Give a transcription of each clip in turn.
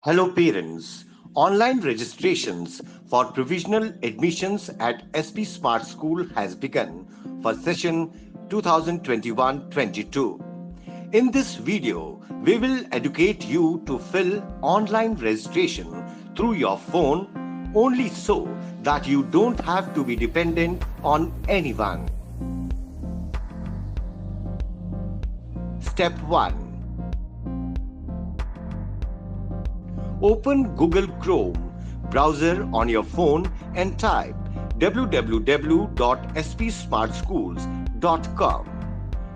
Hello parents. Online registrations for provisional admissions at SP Smart School has begun for session 2021-22. In this video, we will educate you to fill online registration through your phone only so that you don't have to be dependent on anyone. Step 1. Open Google Chrome browser on your phone and type www.spsmartschools.com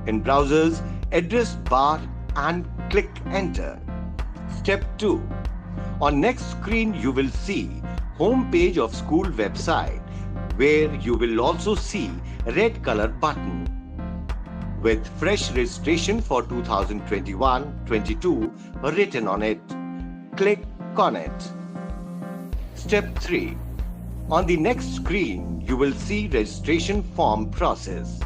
in browser's address bar and click enter. Step 2. On next screen you will see home page of school website where you will also see red color button with fresh registration for 2021-22 written on it. Click on it. Step 3. On the next screen, you will see registration form process.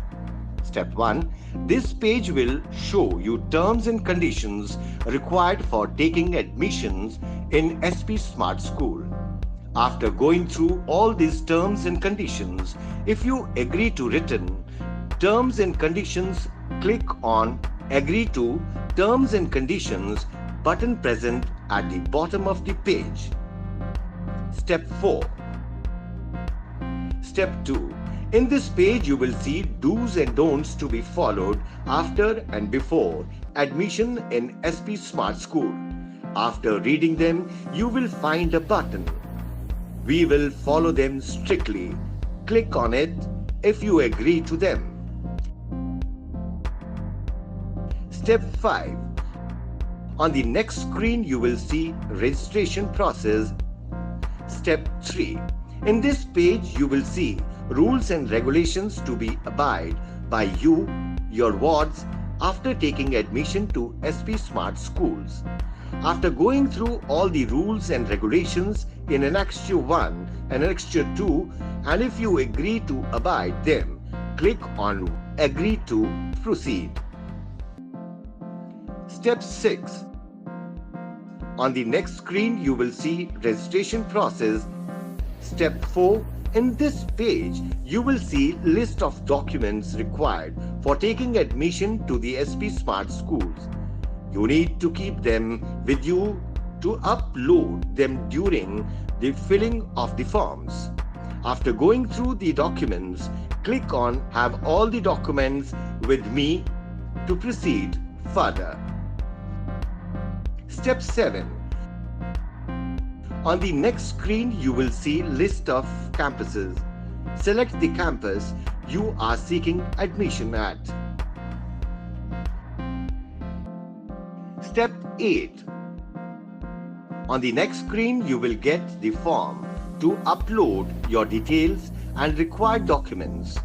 Step 1. This page will show you terms and conditions required for taking admissions in SP Smart School. After going through all these terms and conditions, if you agree to written terms and conditions, click on Agree to Terms and Conditions button present at the bottom of the page. Step 4. Step 2. In this page you will see do's and don'ts to be followed after and before admission in SP Smart School. After reading them, you will find a button. We will follow them strictly. Click on it if you agree to them. Step 5. On the next screen, you will see registration process. Step 3. In this page, you will see rules and regulations to be abide by you, your wards, after taking admission to SP Smart Schools. After going through all the rules and regulations in Annexure 1 and Annexure 2, and if you agree to abide them, click on Agree to Proceed. Step 6. On the next screen, you will see registration process. Step 4. In this page, you will see list of documents required for taking admission to the SP Smart Schools. You need to keep them with you to upload them during the filling of the forms. After going through the documents, click on Have all the documents with me to proceed further. Step 7. On the next screen, you will see list of campuses. Select the campus you are seeking admission at. Step 8. On the next screen, you will get the form to upload your details and required documents.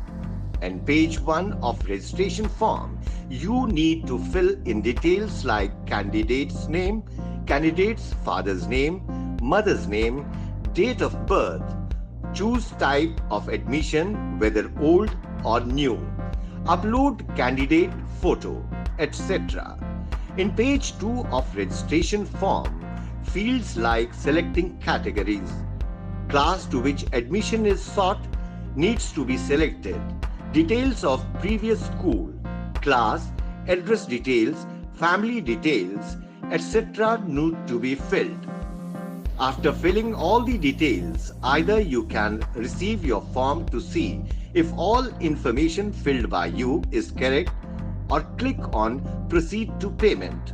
And page 1 of registration form, you need to fill in details like candidate's name, candidate's father's name, mother's name, date of birth, choose type of admission, whether old or new, upload candidate photo, etc. In page 2 of registration form, fields like selecting categories, class to which admission is sought needs to be selected, details of previous school, class, address details, family details, etc. need to be filled. After filling all the details, either you can receive your form to see if all information filled by you is correct or click on Proceed to Payment.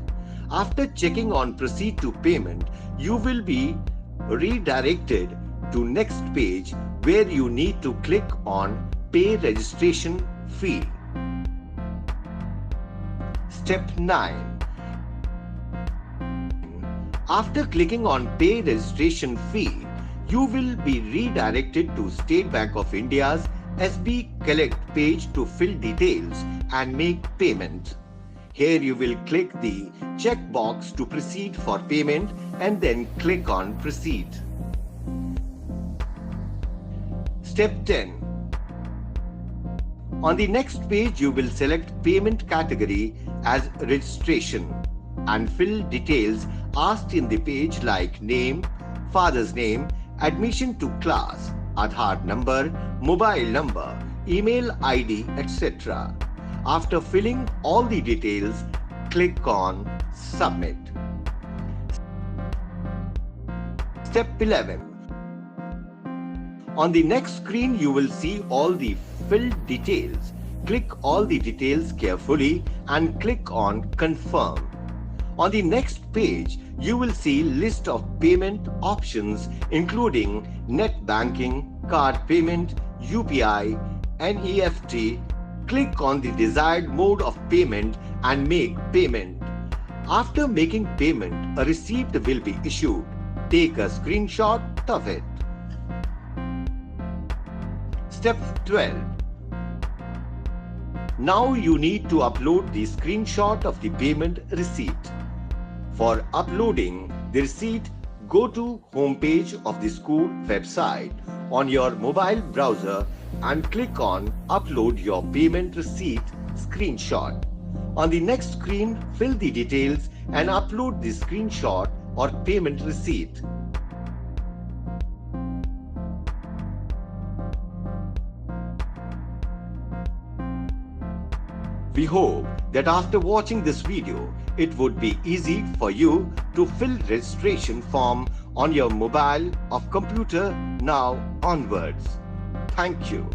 After checking on Proceed to Payment, you will be redirected to next page where you need to click on Pay Registration Fee. Step 9. After clicking on Pay Registration Fee, you will be redirected to State Bank of India's SB Collect page to fill details and make payment. Here you will click the checkbox to proceed for payment and then click on Proceed. Step 10. On the next page, you will select payment category as registration. and fill details asked in the page like name, father's name, admission to class, Aadhaar number, mobile number, email ID, etc. After filling all the details, click on Submit. Step 11. On the next screen, you will see all the filled details. Click all the details carefully and click on Confirm. On the next page, you will see list of payment options including net banking, card payment, UPI, NEFT. Click on the desired mode of payment and make payment. After making payment, a receipt will be issued. Take a screenshot of it. Step 12. Now you need to upload the screenshot of the payment receipt. For uploading the receipt, go to homepage of the school website on your mobile browser and click on Upload your payment receipt screenshot. On the next screen, fill the details and upload the screenshot or payment receipt. We hope that after watching this video, it would be easy for you to fill registration form on your mobile or computer now onwards. Thank you.